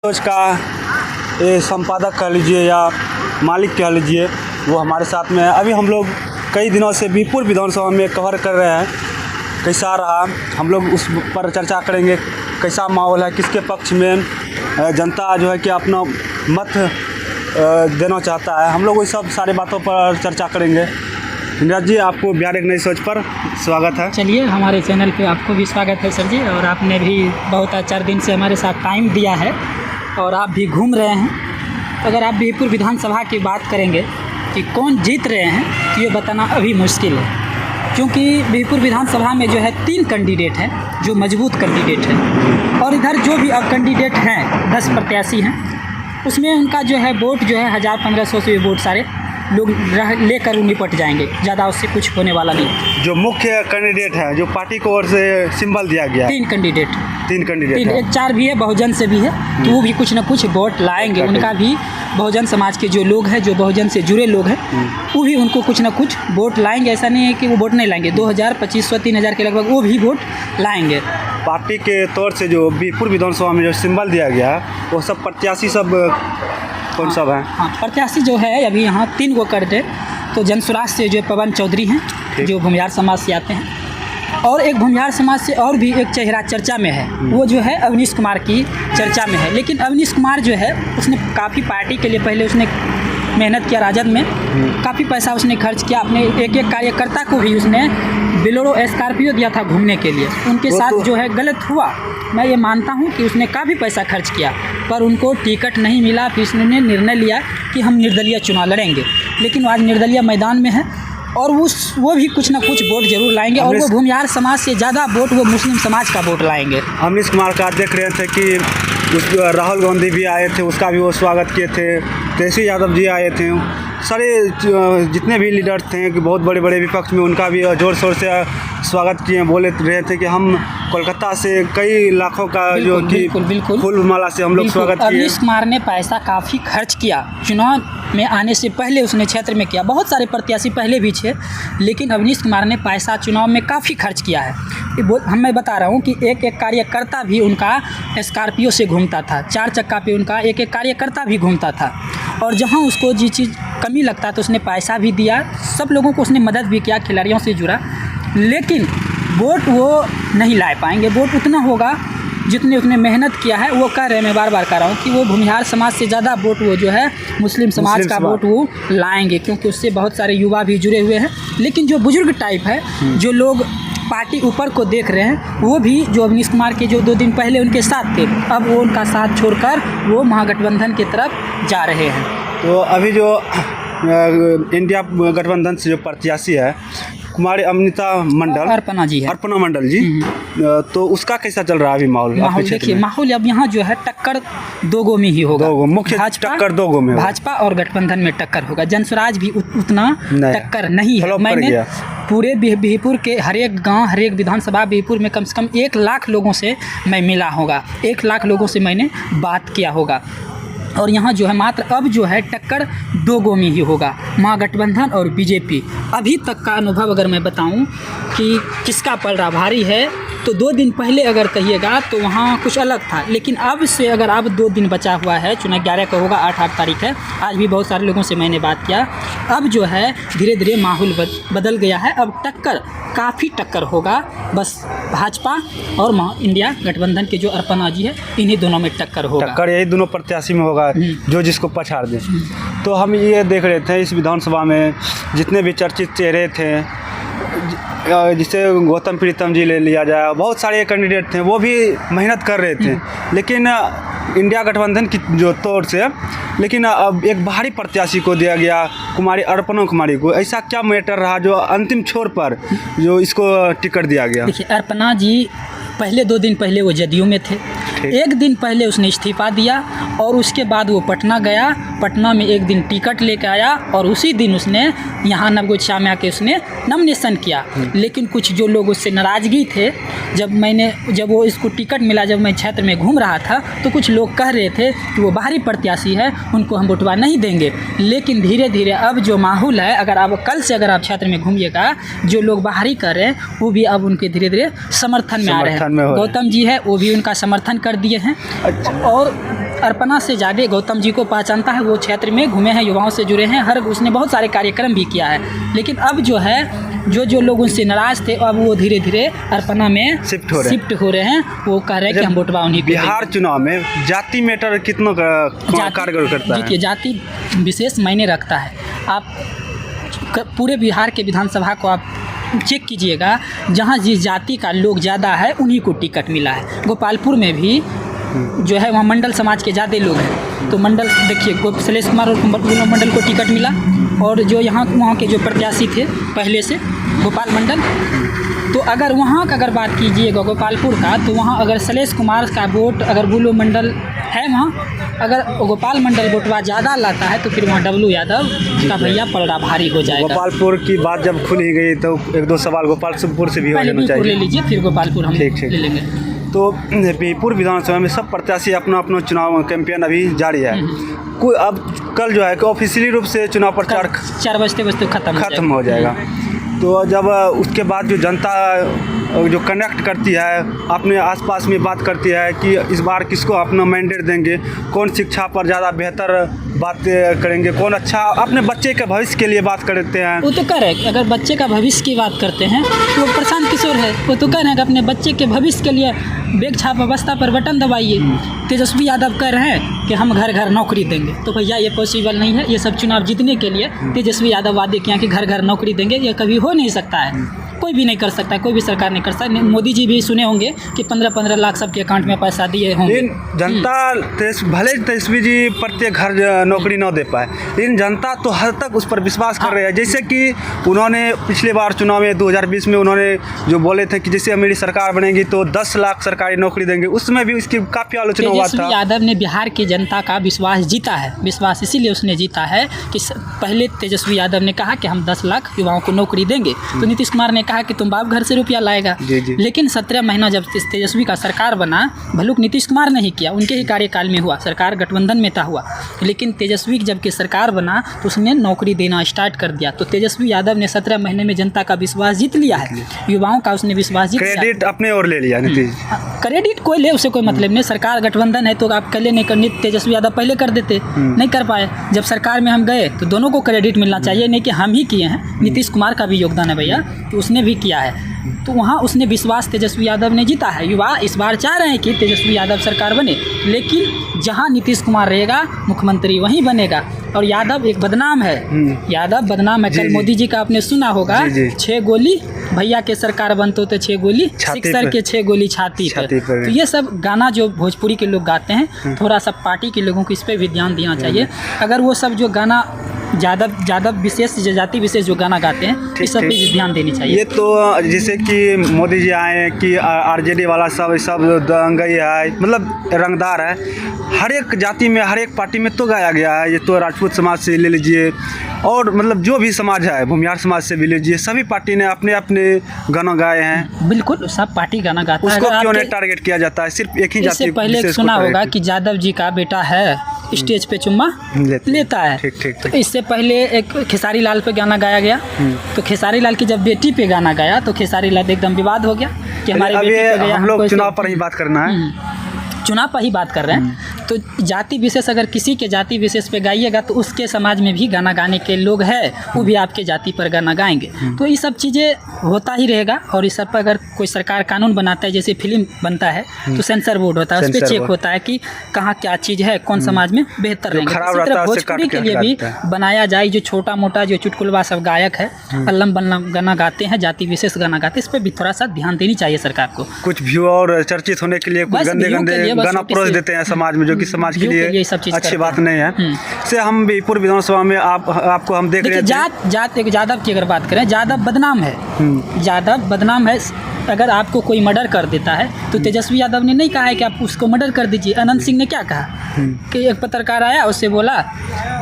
सोच का ये संपादक कह लीजिए या मालिक कह लीजिए, वो हमारे साथ में है। अभी हम लोग कई दिनों से बीरपुर विधानसभा में कवर कर रहे हैं, कैसा रहा हम लोग उस पर चर्चा करेंगे। कैसा माहौल है, किसके पक्ष में जनता जो है कि अपना मत देना चाहता है, हम लोग वही सब सारी बातों पर चर्चा करेंगे। नीरज जी, आपको बिहार एक नई सोच पर स्वागत है। चलिए, हमारे चैनल पे आपको भी स्वागत है सर जी। और आपने भी बहुत 4 दिन से हमारे साथ टाइम दिया है और आप भी घूम रहे हैं। अगर आप बीरपुर विधानसभा की बात करेंगे कि कौन जीत रहे हैं, तो ये बताना अभी मुश्किल है, क्योंकि बीरपुर विधानसभा में जो है 3 कैंडिडेट हैं जो मजबूत कैंडिडेट हैं, और इधर जो भी अब कैंडिडेट हैं 10 प्रत्याशी हैं, उसमें उनका जो है वोट जो है 1000-1500 से वोट सारे लोग लेकर निपट जाएंगे, ज़्यादा उससे कुछ होने वाला नहीं। जो मुख्य कैंडिडेट है, जो पार्टी को ओर से सिंबल दिया गया, 3 कैंडिडेट है। 4 भी है, बहुजन से भी है, तो वो भी कुछ ना कुछ वोट लाएंगे। उनका भी बहुजन समाज के जो लोग हैं, जो बहुजन से जुड़े लोग हैं, वो भी उनको कुछ ना कुछ वोट लाएंगे। ऐसा नहीं है कि वो वोट नहीं लाएंगे, 2000, 2500, 3000 के लगभग वो भी वोट लाएंगे। पार्टी के तौर से जो बीरपुर विधानसभा में जो सिंबल दिया गया, वो सब प्रत्याशी सब कौन सब हैं? हाँ, प्रत्याशी जो है अभी यहाँ 3 गो कर दे, तो जनसुराज से जो पवन चौधरी हैं, जो भूमिहार समाज से आते हैं, और एक भूमिहार समाज से और भी एक चेहरा चर्चा में है, वो जो है अवनीश कुमार की चर्चा में है। लेकिन अवनीश कुमार जो है, उसने काफ़ी पार्टी के लिए पहले उसने मेहनत किया, राजद में काफ़ी पैसा उसने खर्च किया, अपने एक कार्यकर्ता को भी उसने बोलेरो स्कॉर्पियो दिया था घूमने के लिए। उनके साथ जो है गलत हुआ, मैं ये मानता हूँ कि उसने काफ़ी पैसा खर्च किया, पर उनको टिकट नहीं मिला। फिर उसने निर्णय लिया कि हम निर्दलीय चुनाव लड़ेंगे, लेकिन आज निर्दलीय मैदान में है, और वो भी कुछ ना कुछ वोट जरूर लाएंगे, और वो भूमिहार समाज से ज़्यादा वोट वो मुस्लिम समाज का वोट लाएंगे। अवनीश कुमार का देख रहे थे कि राहुल गांधी भी आए थे, उसका भी वो स्वागत किए थे, तेजस्वी यादव जी आए थे, सारे जितने भी लीडर थे कि बहुत बड़े बड़े विपक्ष में, उनका भी ज़ोर शोर से स्वागत किए। बोले रहे थे कि हम कोलकाता से कई लाखों का जो कि बिल्कुल फूल माला से हम लोग स्वागत किए। अवनीश कुमार ने पैसा काफ़ी खर्च किया, चुनाव में आने से पहले उसने क्षेत्र में किया। बहुत सारे प्रत्याशी पहले भी थे, लेकिन अवनीश कुमार ने पैसा चुनाव में काफ़ी खर्च किया है। मैं बता रहा हूँ कि एक कार्यकर्ता भी उनका स्कॉर्पियो से घूमता था, 4 चक्का पे उनका एक कार्यकर्ता भी घूमता था, और जहाँ उसको जिस चीज़ कमी लगता तो उसने पैसा भी दिया, सब लोगों को उसने मदद भी किया, खिलाड़ियों से जुड़ा। लेकिन वोट वो नहीं ला पाएंगे, वोट उतना होगा जितने उसने मेहनत किया है। वो कह रहे हैं, मैं बार बार कह रहा हूँ कि वो भूमिहार समाज से ज़्यादा वोट वो जो है मुस्लिम समाज का वोट वो लाएंगे, क्योंकि उससे बहुत सारे युवा भी जुड़े हुए हैं। लेकिन जो बुजुर्ग टाइप है, जो लोग पार्टी ऊपर को देख रहे हैं, वो भी जो अवनीश कुमार के जो 2 दिन पहले उनके साथ थे, अब वो उनका साथ छोड़कर वो महागठबंधन की तरफ जा रहे हैं। तो अभी जो इंडिया गठबंधन से जो प्रत्याशी है कुमारी अमृता मंडल, अर्पणा जी है, अर्पणा मंडल जी, तो उसका कैसा चल रहा है अभी माहौल? देखिए, माहौल अब यहाँ जो है टक्कर 2 गो में ही होगा, मुख्य टक्कर 2 गो में, भाजपा और गठबंधन में टक्कर होगा। जनसुराज भी उतना टक्कर नहीं है। मैंने पूरे बीरपुर के हर एक गाँव, हर एक विधानसभा बीरपुर में कम से कम 1 लाख लोगों से मैं मिला होगा, 1 लाख लोगों से मैंने बात किया होगा, और यहाँ जो है मात्र अब जो है टक्कर 2 गो में ही होगा, महागठबंधन और बीजेपी। अभी तक का अनुभव अगर मैं बताऊं कि किसका पलड़ा भारी है, तो 2 दिन पहले अगर कहिएगा तो वहाँ कुछ अलग था, लेकिन अब से अगर अब 2 दिन बचा हुआ है, चुनाव 11 का होगा, 8 तारीख है, आज भी बहुत सारे लोगों से मैंने बात किया, अब जो है धीरे धीरे माहौल बदल गया है। अब टक्कर, काफ़ी टक्कर होगा, बस भाजपा और इंडिया गठबंधन के जो अर्पणा जी है, इन्हीं दोनों में टक्कर होगा। टक्कर यही दोनों प्रत्याशी में होगा, जो जिसको पछाड़ दे। तो हम ये देख रहे थे इस विधानसभा में जितने भी चर्चित चेहरे थे, जिसे गौतम प्रीतम जी ले लिया जाए, बहुत सारे कैंडिडेट थे, वो भी मेहनत कर रहे थे, लेकिन इंडिया गठबंधन की जो तौर से, लेकिन अब एक बाहरी प्रत्याशी को दिया गया, कुमारी अर्पणा कुमारी को। ऐसा क्या मैटर रहा जो अंतिम छोर पर जो इसको टिकट दिया गया? देखिए, अर्पणा जी पहले 2 दिन पहले वो जदयू में थे, 1 दिन पहले उसने इस्तीफा दिया, और उसके बाद वो पटना गया, पटना में 1 दिन टिकट लेकर आया, और उसी दिन उसने यहाँ नवगोछा में आके उसने नॉमिनेशन किया। लेकिन कुछ जो लोग उससे नाराज़गी थे, जब वो इसको टिकट मिला, जब मैं क्षेत्र में घूम रहा था, तो कुछ लोग कह रहे थे कि वो बाहरी प्रत्याशी है, उनको हम वोटवा नहीं देंगे। लेकिन धीरे धीरे अब जो माहौल है, अगर आप कल से अगर आप क्षेत्र में घूमिएगा, जो लोग बाहरी कर रहे हैं वो भी अब उनके धीरे धीरे समर्थन में आ रहे हैं। गौतम जी है, वो भी उनका समर्थन कर दिए हैं। अच्छा। और अर्पणा से ज़्यादा गौतम जी को पहचानता है। वो क्षेत्र में घूमे हैं, युवाओं से जुड़े हैं, उसने बहुत सारे कार्यक्रम भी किया है। लेकिन अब जो है जो लोग उनसे नाराज़ थे, अब वो धीरे धीरे अर्पणा में शिफ्ट हो रहे हैं। वो कह रहे हैं कि हम वोटवा उन्हीं को। बिहार चुनाव में जाति मैटर कितना कारगर करता है? देखिए, जाति विशेष मायने रखता है। आप पूरे बिहार के विधानसभा को आप चेक कीजिएगा, जहाँ जिस जाति का लोग ज़्यादा है उन्हीं को टिकट मिला है। गोपालपुर में भी जो है वहाँ मंडल समाज के ज़्यादा लोग हैं, तो मंडल देखिए शैलेश कुमार और मंडल को टिकट मिला। और जो वहाँ के जो प्रत्याशी थे पहले से गोपाल मंडल, तो अगर वहाँ का अगर बात कीजिएगा गोपालपुर का, तो वहाँ अगर शैलेश कुमार का वोट अगर बुलो मंडल है, वहाँ अगर गोपाल मंडल वोटवा ज़्यादा लाता है तो फिर वहाँ डब्लू यादव का भैया पलड़ा भारी हो जाएगा। गोपालपुर की बात जब खुल ही गई तो एक दो सवाल गोपालपुर से भी हो जाना चाहिए। ले लीजिए, फिर गोपालपुर हम ले लेंगे। तो बिहपुर विधानसभा में सब प्रत्याशी अपना अपना चुनाव कैंपेन अभी जारी है। कोई अब कल जो है कि ऑफिशियली रूप से चुनाव प्रचार 4 बजते खत्म हो जाएगा। तो जब उसके बाद जो जनता जो कनेक्ट करती है, अपने आसपास में बात करती है कि इस बार किसको अपना मैंडेट देंगे, कौन शिक्षा पर ज़्यादा बेहतर बातें करेंगे, कौन अच्छा अपने बच्चे के भविष्य के लिए बात करते हैं। वो तो कह रहे हैं अगर बच्चे का भविष्य की बात करते हैं तो प्रशांत किशोर है, वो तो कह रहे हैं कि अपने बच्चे के भविष्य के लिए बेग छाप व्यवस्था पर बटन दबाइए। तेजस्वी यादव कह रहे हैं कि हम घर घर नौकरी देंगे, तो भैया ये पॉसिबल नहीं है। ये सब चुनाव जीतने के लिए तेजस्वी यादव वादे किया कि घर घर नौकरी देंगे, ये कभी हो नहीं सकता है। कोई भी नहीं कर सकता है, कोई भी सरकार नहीं कर सकता। मोदी जी भी सुने होंगे कि 15-15 लाख सबके अकाउंट में पैसा दिए होंगे। जनता भले तेजस्वी जी प्रत्येक घर नौकरी न दे पाए, लेकिन जनता तो हद तक उस पर विश्वास कर रही है। जैसे कि उन्होंने पिछले बार चुनाव में 2020 में उन्होंने जो बोले थे कि जैसे मेरी सरकार बनेगी तो 10 लाख सरकारी नौकरी देंगे, उसमें भी उसकी काफ़ी आलोचना हुआ था। तेजस्वी यादव ने बिहार की जनता का विश्वास जीता है। विश्वास इसीलिए उसने जीता है कि पहले तेजस्वी यादव ने कहा कि हम 10 लाख युवाओं को नौकरी देंगे, तो नीतीश कुमार ने कहा कि तुम बाप घर से रुपया लाएगा। लेकिन 17 महीना जब तेजस्वी का सरकार बना, भलुक नीतीश कुमार नहीं किया, उनके ही कार्यकाल में हुआ, सरकार गठबंधन में था हुआ। लेकिन तेजस्वी जब की सरकार बना तो उसने नौकरी देना स्टार्ट कर दिया। तो तेजस्वी यादव ने 17 महीने में जनता का विश्वास जीत लिया है, युवाओं का उसने विश्वास जीत लिया। क्रेडिट अपने और ले लिया नीतीश। क्रेडिट कोई ले, उससे कोई मतलब नहीं। सरकार गठबंधन है तो आप पहले नहीं करनी, तेजस्वी यादव पहले कर देते, नहीं कर पाए। जब सरकार में हम गए तो दोनों को क्रेडिट मिलना चाहिए, नहीं कि हम ही किए हैं। नीतीश कुमार का भी योगदान है भैया, तो उसने भी किया है। तो वहाँ उसने विश्वास तेजस्वी यादव ने जीता है। युवा इस बार चाह रहे हैं कि तेजस्वी यादव सरकार बने, लेकिन जहाँ नीतीश कुमार रहेगा मुख्यमंत्री वहीं बनेगा। और यादव एक बदनाम है, यादव बदनाम है। कल मोदी जी का आपने सुना होगा, 6 गोली भैया के सरकार बनते तो 6 गोली सिक्सर के 6 गोली छाती पर। तो ये सब गाना जो भोजपुरी के लोग गाते हैं, थोड़ा सा पार्टी के लोगों को इस पर भी ध्यान देना चाहिए। अगर वो सब जो गाना ज़्यादा विशेष जाति विशेष जो गाना गाते हैं, इस सब पे ध्यान देनी चाहिए। ये तो जैसे कि मोदी जी आए कि आरजेडी वाला सब दंगई है, मतलब रंगदार है। हर एक जाति में हर एक पार्टी में तो गाया गया है। ये तो राजपूत समाज से ले लीजिए, और मतलब जो भी समाज है, भूमिहार समाज से भी लीजिए, सभी पार्टी ने अपने अपने गाना गाए हैं। बिल्कुल, सब पार्टी गाना गाता है। उसको क्यों नहीं टारगेट किया जाता है, सिर्फ एक ही जाति? इससे पहले सुना होगा कि यादव जी का बेटा है, स्टेज पे चुम्मा लेता है। ठीक। तो इससे पहले एक खेसारी लाल पे गाना गाया गया, तो खेसारी लाल की जब बेटी पे गाना गाया तो खेसारी लाल एकदम विवाद हो गया कि हमारे बेटी पे गया। हम लोग चुनाव पर ही बात करना है, चुनाव पर ही बात कर रहे हैं। तो जाति विशेष अगर किसी के जाति विशेष पे गाइएगा तो उसके समाज में भी गाना गाने के लोग हैं, वो भी आपके जाति पर गाना गाएंगे। तो ये सब चीज़ें होता ही रहेगा। और इस सब पर अगर कोई सरकार कानून बनाता है, जैसे फिल्म बनता है तो सेंसर बोर्ड होता है, उस पर चेक होता है कि कहाँ क्या चीज़ है, कौन समाज में बेहतर रहेंगे। इसी तरह भोजपुरी के लिए भी बनाया जाए, जो छोटा मोटा जो चुटकुलवा सब गायक है, अल्लम बल्लम गाना गाते हैं, जाति विशेष गाना गाते हैं, इस पर भी थोड़ा सा ध्यान देनी चाहिए सरकार को। कुछ व्यू और चर्चित होने के लिए कुछ गंदे गाना परोस देते हैं समाज में, जो कि समाज के लिए अच्छी बात नहीं है। से हम बिहपुर विधानसभा में आपको हम देख रहे हैं जात एक यादव की अगर बात करें, यादव बदनाम है, यादव बदनाम है। अगर आपको कोई मर्डर कर देता है तो तेजस्वी यादव ने नहीं कहा है कि आप उसको मर्डर कर दीजिए। अनंत सिंह ने क्या कहा कि एक पत्रकार आया, उससे बोला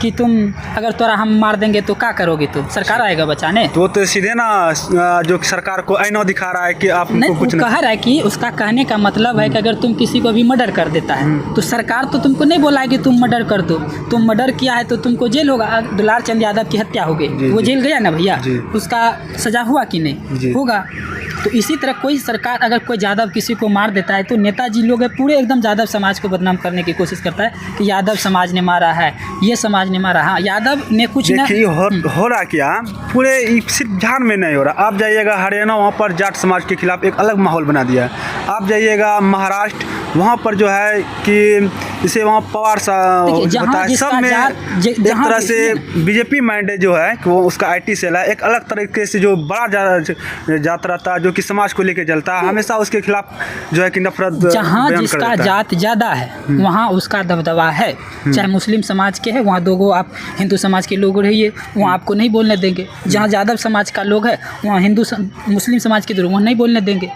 कि तुम अगर तोरा हम मार देंगे तो क्या करोगे, तो सरकार आएगा बचाने? तो सीधे ना जो सरकार को आईना दिखा रहा है कि आप कुछ कह रहा है कि उसका कहने का मतलब है कि अगर तुम किसी को भी मर्डर कर देता है तो सरकार तो तुमको नहीं बोला है कि तुम मर्डर कर दो। तुम मर्डर किया है तो तुमको जेल होगा। दुलार चंद यादव की हत्या हो गई, वो जेल गया ना भैया, उसका सजा हुआ कि नहीं? होगा। तो इसी तरह कोई सरकार अगर कोई यादव किसी को मार देता है तो नेताजी लोग है पूरे एकदम यादव समाज को बदनाम करने की कोशिश करता है कि यादव समाज ने मारा है, ये समाज ने मारा। हाँ, यादव ने कुछ ना देखिए हो रहा क्या, पूरे सिर्फ झार में नहीं हो रहा। आप जाइएगा हरियाणा, वहाँ पर जाट समाज के खिलाफ एक अलग माहौल बना दिया है। आप जाइएगा महाराष्ट्र, वहाँ पर जो है कि इसे वहाँ पवार सा होता है, सब में एक तरह से बीजेपी माइंडेड जो है कि वो उसका आईटी सेल है, एक अलग तरीके से जो बड़ा जात रहता है जो कि समाज को लेकर चलता है, हमेशा उसके खिलाफ जो है कि नफरत जहाँ जिसका जात ज़्यादा है वहाँ उसका दबदबा है। चाहे मुस्लिम समाज के है वहाँ दो आप हिंदू समाज के लोग रहिए, वहाँ आपको नहीं बोलने देंगे। जहाँ यादव समाज का लोग है वहाँ मुस्लिम समाज के लोग वहाँ नहीं बोलने देंगे।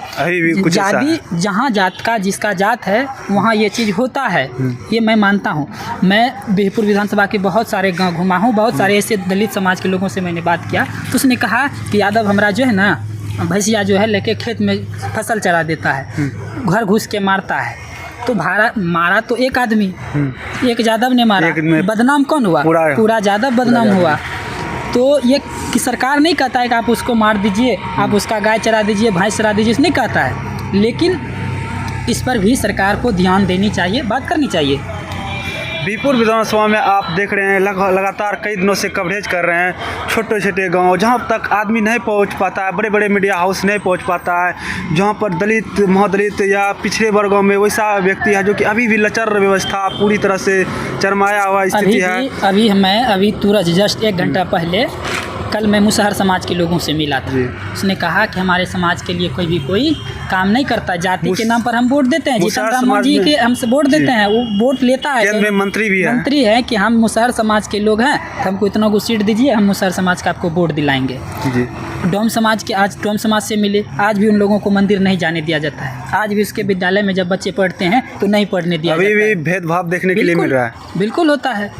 जहाँ जात का जिसका जात है वहाँ ये चीज़ होता है, ये मैं मानता हूँ। मैं बिहपुर विधानसभा के बहुत सारे गांव घुमा हूँ, बहुत सारे ऐसे दलित समाज के लोगों से मैंने बात किया तो उसने कहा कि यादव हमारा जो है ना भैंसिया जो है लेके खेत में फसल चरा देता है, घर घुस के मारता है। तो मारा तो एक आदमी, एक यादव ने मारा, बदनाम कौन हुआ? पूरा यादव बदनाम हुआ। तो ये कि सरकार नहीं कहता है कि आप उसको मार दीजिए, आप उसका गाय चरा दीजिए, भैंस चरा दीजिए, नहीं कहता है, लेकिन इस पर भी सरकार को ध्यान देनी चाहिए, बात करनी चाहिए। बिहपुर विधानसभा में आप देख रहे हैं लगातार कई दिनों से कवरेज कर रहे हैं छोटे छोटे गांव जहां तक आदमी नहीं पहुंच पाता है, बड़े बड़े मीडिया हाउस नहीं पहुंच पाता है, जहां पर दलित महादलित या पिछड़े वर्गों में वैसा व्यक्ति है जो कि अभी भी लचर व्यवस्था पूरी तरह से चरमाया हुआ स्थिति है। अभी तुरंत जस्ट 1 घंटा पहले कल मैं मुसहर समाज के लोगों से मिला था। उसने कहा कि हमारे समाज के लिए कोई काम नहीं करता, जाति के नाम पर हम वोट देते हैं, जीतन राम जी के हम वोट देते हैं, वो वोट लेता है, केंद्र में मंत्री है कि हम मुसहर समाज के लोग हैं तो हमको इतना को सीट दीजिए, हम मुसहर समाज का आपको वोट दिलाएंगे। डोम समाज के आज डोम समाज से मिले, आज भी उन लोगों को मंदिर नहीं जाने दिया जाता है, आज भी उसके विद्यालय में जब बच्चे पढ़ते हैं तो नहीं पढ़ने दिया जाता है। अभी भी भेदभाव देखने के लिए मिल रहा है, बिल्कुल होता है।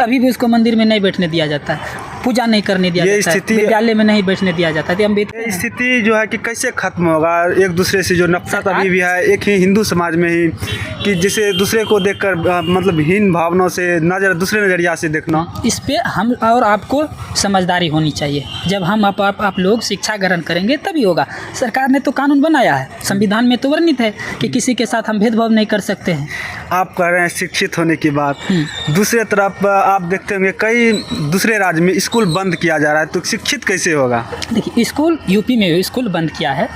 अभी भी उसको मंदिर में नहीं बैठने दिया जाता है, पूजा नहीं करने दिया जाता है, विद्यालय में नहीं बैठने दिया जाता है। ये स्थिति जो है कि कैसे खत्म होगा? एक दूसरे से जो नफरत अभी भी है एक ही हिंदू समाज में ही, कि जिसे दूसरे को देखकर मतलब हीन भावनाओं से दूसरे नज़रिया से देखना, इस पे हम और आपको समझदारी होनी चाहिए। जब हम आप लोग शिक्षा ग्रहण करेंगे तभी होगा। सरकार ने तो कानून बनाया है, संविधान में तो वर्णित है कि किसी के साथ हम भेदभाव नहीं कर सकते हैं। आप कह रहे हैं शिक्षित होने की बात, दूसरे तरफ आप देखते होंगे कई दूसरे राज्य में स्कूल बंद किया जा रहा है, तो शिक्षित कैसे होगा? देखिए स्कूल यूपी में स्कूल बंद किया है,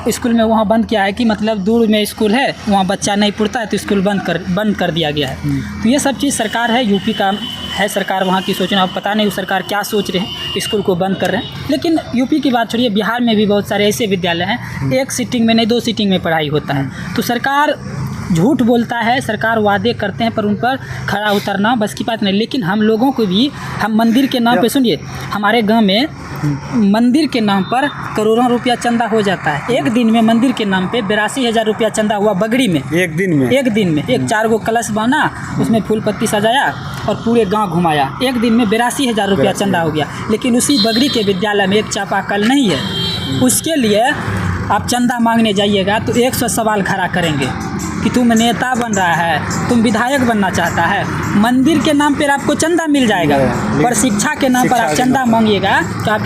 स्कूल में वहाँ बंद किया है कि मतलब दूर में स्कूल है, वहाँ बच्चा नहीं पढ़ता है तो स्कूल बंद कर दिया गया है। तो ये सब चीज़ सरकार है, यूपी का है सरकार, वहाँ की सोचना अब पता नहीं वो सरकार क्या सोच रहे हैं, स्कूल को बंद कर रहे हैं। लेकिन यूपी की बात छोड़िए, बिहार में भी बहुत सारे ऐसे विद्यालय हैं, एक सीटिंग में नहीं 2 सीटिंग में पढ़ाई होता है। तो सरकार झूठ बोलता है, सरकार वादे करते हैं पर उन पर खड़ा उतरना बस की बात नहीं। लेकिन हम लोगों को भी, हम मंदिर के नाम पे सुनिए, हमारे गांव में मंदिर के नाम पर करोड़ों रुपया चंदा हो जाता है। एक दिन में मंदिर के नाम पे 82,000 रुपया चंदा हुआ बगड़ी में, एक दिन में एक 4 गो कलश बना, उसमें फूल पत्ती सजाया और पूरे गांव घुमाया, एक दिन में 82,000 रुपया चंदा हो गया। लेकिन उसी बगड़ी के विद्यालय में एक चापाकल नहीं है, उसके लिए आप चंदा मांगने जाइएगा तो 100 सवाल खड़ा करेंगे कि तुम नेता बन रहा है, तुम विधायक बनना चाहता है। मंदिर के नाम पर आपको चंदा मिल जाएगा, पर शिक्षा के नाम पर आप चंदा मांगिएगा तो आप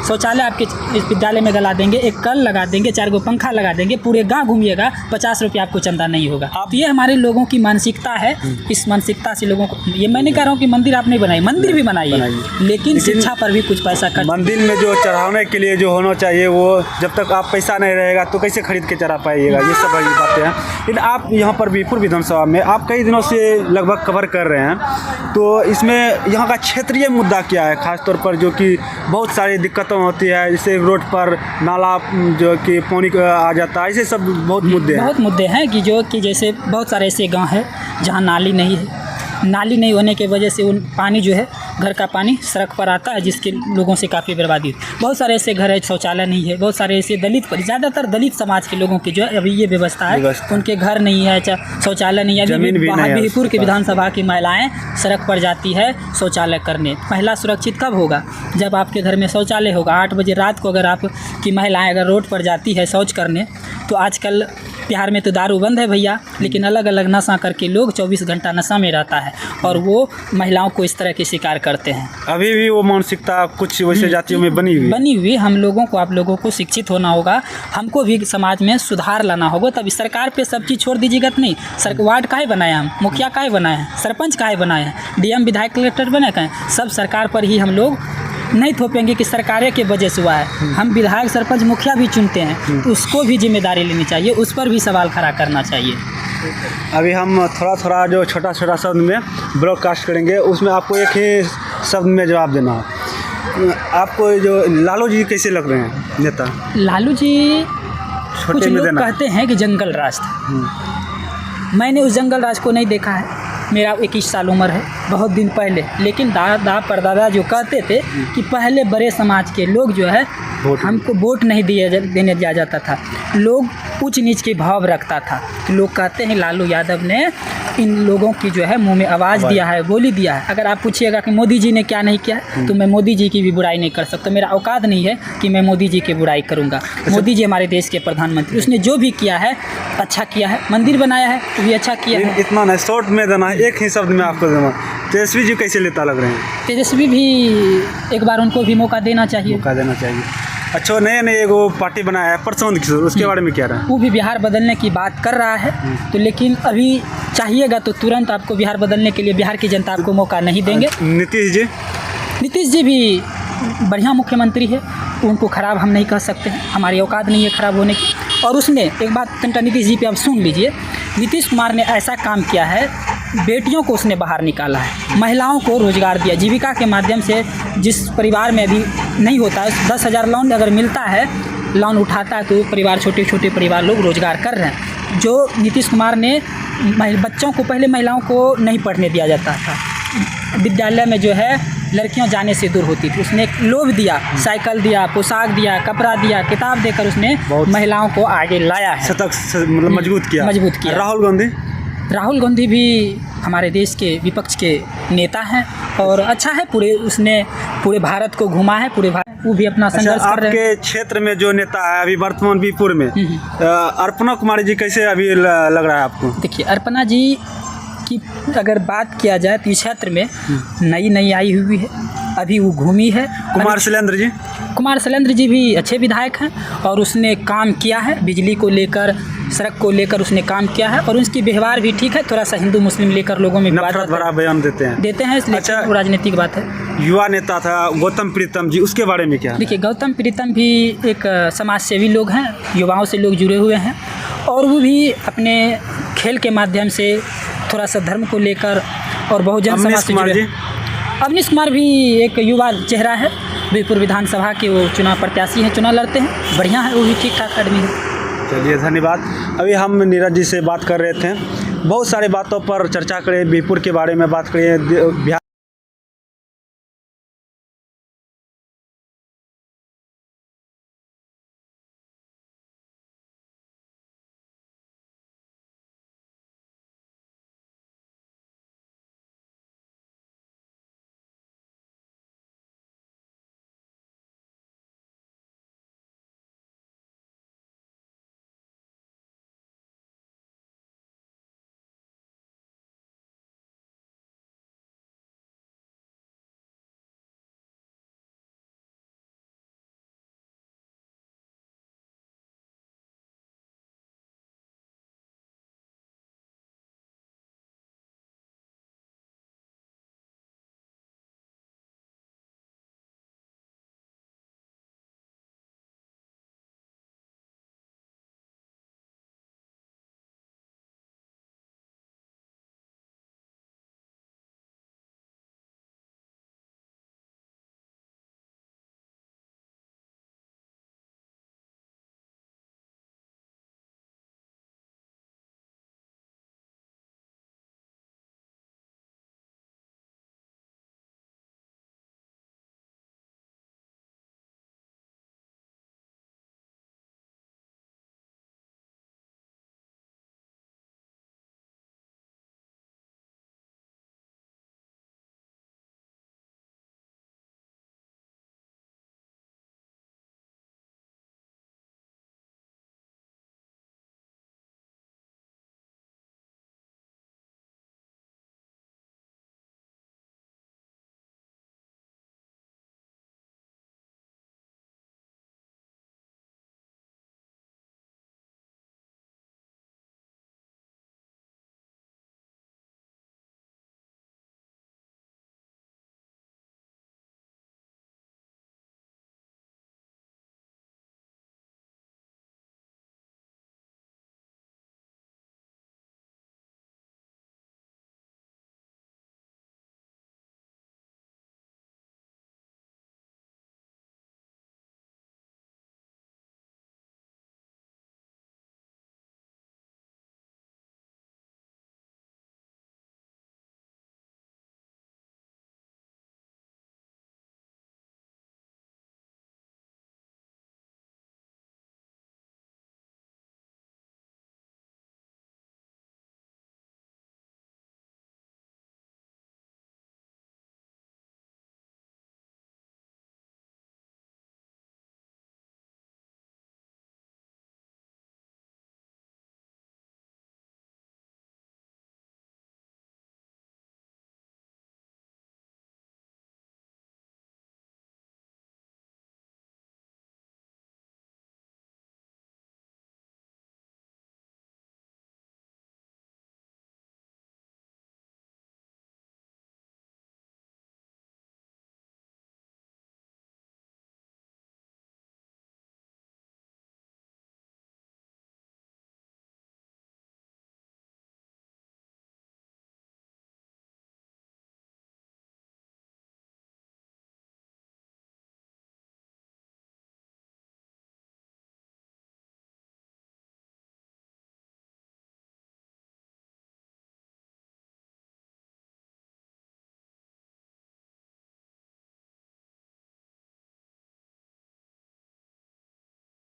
शौचालय आपके इस विद्यालय में गला देंगे, एक कल लगा देंगे, 4 गो पंखा लगा देंगे, पूरे गांव घूमिएगा, 50 रुपये आपको चंदा नहीं होगा। आप ये हमारे लोगों की मानसिकता है, इस मानसिकता से लोगों को, ये मैं नहीं कह रहा हूँ कि मंदिर आप नहीं बनाइए, मंदिर भी बनाइए, लेकिन शिक्षा पर भी कुछ पैसा खर्च। मंदिर में जो चढ़ाने के लिए जो होना चाहिए वो जब तक आप पैसा नहीं रहेगा तो कैसे खरीद के चढ़ा पाइएगा, ये सब बड़ी बातें हैं। लेकिन आप यहाँ पर बिहपुर विधानसभा में आप कई दिनों से लगभग कवर कर रहे हैं, तो इसमें यहाँ का क्षेत्रीय मुद्दा क्या है खासतौर पर, जो कि बहुत सारी दिक्कतों होती है, जैसे रोड पर नाला जो कि पानी आ जाता है, ऐसे सब बहुत मुद्दे हैं कि जो कि जैसे बहुत सारे ऐसे गांव है जहां नाली नहीं है, नाली नहीं होने की वजह से उन पानी जो है घर का पानी सड़क पर आता है, जिसके लोगों से काफ़ी बर्बादी हुई। बहुत सारे ऐसे घर है शौचालय नहीं है, बहुत सारे ऐसे ज़्यादातर दलित समाज के लोगों की जो है अभी ये व्यवस्था है, उनके घर नहीं है, शौचालय नहीं है। बिहपुर की विधानसभा की महिलाएं सड़क पर जाती है शौचालय करने। महिला सुरक्षित कब होगा? जब आपके घर में शौचालय होगा। 8 बजे रात को अगर आपकी महिलाएं अगर रोड पर जाती है शौच करने, तो आजकल बिहार में तो दारू बंद है भैया, लेकिन अलग अलग नशा करके लोग 24 घंटा नशा में रहता है और वो महिलाओं को इस तरह के शिकार करते हैं। अभी भी वो मानसिकता कुछ वैसे जातियों में बनी हुई हम लोगों को, आप लोगों को शिक्षित होना होगा, हमको भी समाज में सुधार लाना होगा। तब सरकार पे सब चीज़ छोड़ दीजिएगा तो नहीं। वार्ड काहे बनाए हम, मुखिया काहे बनाए हैं, सरपंच काहे बनाए हैं, डीएम विधायक कलेक्टर बने कहें, सब सरकार पर ही हम लोग नहीं थोपेंगे कि सरकारें के वजह से हुआ है। हम विधायक सरपंच मुखिया भी चुनते हैं तो उसको भी जिम्मेदारी लेनी चाहिए, उस पर भी सवाल खड़ा करना चाहिए। अभी हम थोड़ा थोड़ा जो छोटा छोटा शब्द में ब्रॉडकास्ट करेंगे, उसमें आपको एक ही शब्द में जवाब देना है। आपको जो लालू जी कैसे लग रहे हैं नेता? लालू जी छोटे कुछ में लोग देना कहते हैं कि जंगल राज था, मैंने उस जंगल राज को नहीं देखा है। मेरा 21 साल उम्र है, बहुत दिन पहले, लेकिन दादा परदादा जो कहते थे कि पहले बड़े समाज के लोग जो है हमको वोट नहीं देने दिया जाता था, लोग ऊंच नीच के भाव रखता था। तो लोग कहते हैं लालू यादव ने इन लोगों की जो है मुंह में आवाज़ दिया है, बोली दिया है। अगर आप पूछिएगा कि मोदी जी ने क्या नहीं किया है, तो मैं मोदी जी की भी बुराई नहीं कर सकता। मेरा औकात नहीं है कि मैं मोदी जी की बुराई करूंगा। मोदी जी हमारे देश के प्रधानमंत्री, उसने जो भी किया है अच्छा किया है, मंदिर बनाया है वो भी अच्छा किया है। इतना नहीं, शॉर्ट में देना है, एक ही शब्द में आपको देना। तेजस्वी जी कैसे लेता लग रहे हैं? तेजस्वी भी एक बार उनको भी मौका देना चाहिए। मौका देना चाहिए। अच्छा, नए एगो पार्टी बनाया है प्रशांत किशोर, उसके बारे में क्या रहा है? वो भी बिहार बदलने की बात कर रहा है, तो लेकिन अभी चाहिएगा तो तुरंत आपको बिहार बदलने के लिए बिहार की जनता आपको मौका नहीं देंगे। नीतीश जी भी बढ़िया मुख्यमंत्री है, उनको ख़राब हम नहीं कह सकते हैं, हमारी औकात नहीं है ख़राब होने की। और उसने एक बात घंटा नीतीश जी पे आप सुन लीजिए, नीतीश कुमार ने ऐसा काम किया है, बेटियों को उसने बाहर निकाला है, महिलाओं को रोज़गार दिया, जीविका के माध्यम से जिस परिवार में अभी नहीं होता है 10,000 लोन अगर मिलता है, लोन उठाता है तो परिवार, छोटे छोटे परिवार लोग रोज़गार कर रहे हैं। जो नीतीश कुमार ने बच्चों को, पहले महिलाओं को नहीं पढ़ने दिया जाता था, विद्यालय में जो है लड़कियां जाने से दूर होती थी, उसने एक लोभ दिया, साइकिल दिया, पोशाक दिया, कपड़ा दिया, किताब देकर उसने महिलाओं को आगे लाया है, मतलब मजबूत किया। राहुल गांधी भी हमारे देश के विपक्ष के नेता हैं और अच्छा है, उसने पूरे भारत को घुमा है, वो भी अपना संघर्ष कर रहे हैं। आपके क्षेत्र में जो नेता है अभी वर्तमान बीपुर में, अर्पणा कुमारी जी कैसे अभी लग रहा है आपको? देखिए, अर्पणा जी की अगर बात किया जाए तो इस क्षेत्र में नई आई हुई है, अभी वो घूमी है। कुमार शैलेंद्र जी भी अच्छे विधायक हैं और उसने काम किया है, बिजली को लेकर, सड़क को लेकर उसने काम किया है और उसकी व्यवहार भी ठीक है। थोड़ा सा हिंदू मुस्लिम लेकर लोगों में नफरत भरा बयान देते हैं, इसलिए अच्छा, वो राजनीतिक बात है। युवा नेता था गौतम प्रीतम जी, उसके बारे में क्या? देखिए, गौतम प्रीतम भी एक समाज सेवी लोग हैं, युवाओं से लोग जुड़े हुए हैं और वो भी अपने खेल के माध्यम से थोड़ा सा धर्म को लेकर और बहुजन समाज से जुड़े। अवनीश कुमार भी एक युवा चेहरा है, बीरपुर विधानसभा के वो चुनाव प्रत्याशी हैं, चुनाव लड़ते हैं, बढ़िया है, वो भी ठीक ठाक आदमी है। चलिए, धन्यवाद। अभी हम नीरज जी से बात कर रहे थे, बहुत सारी बातों पर चर्चा करें, बीरपुर के बारे में बात करें, बिहार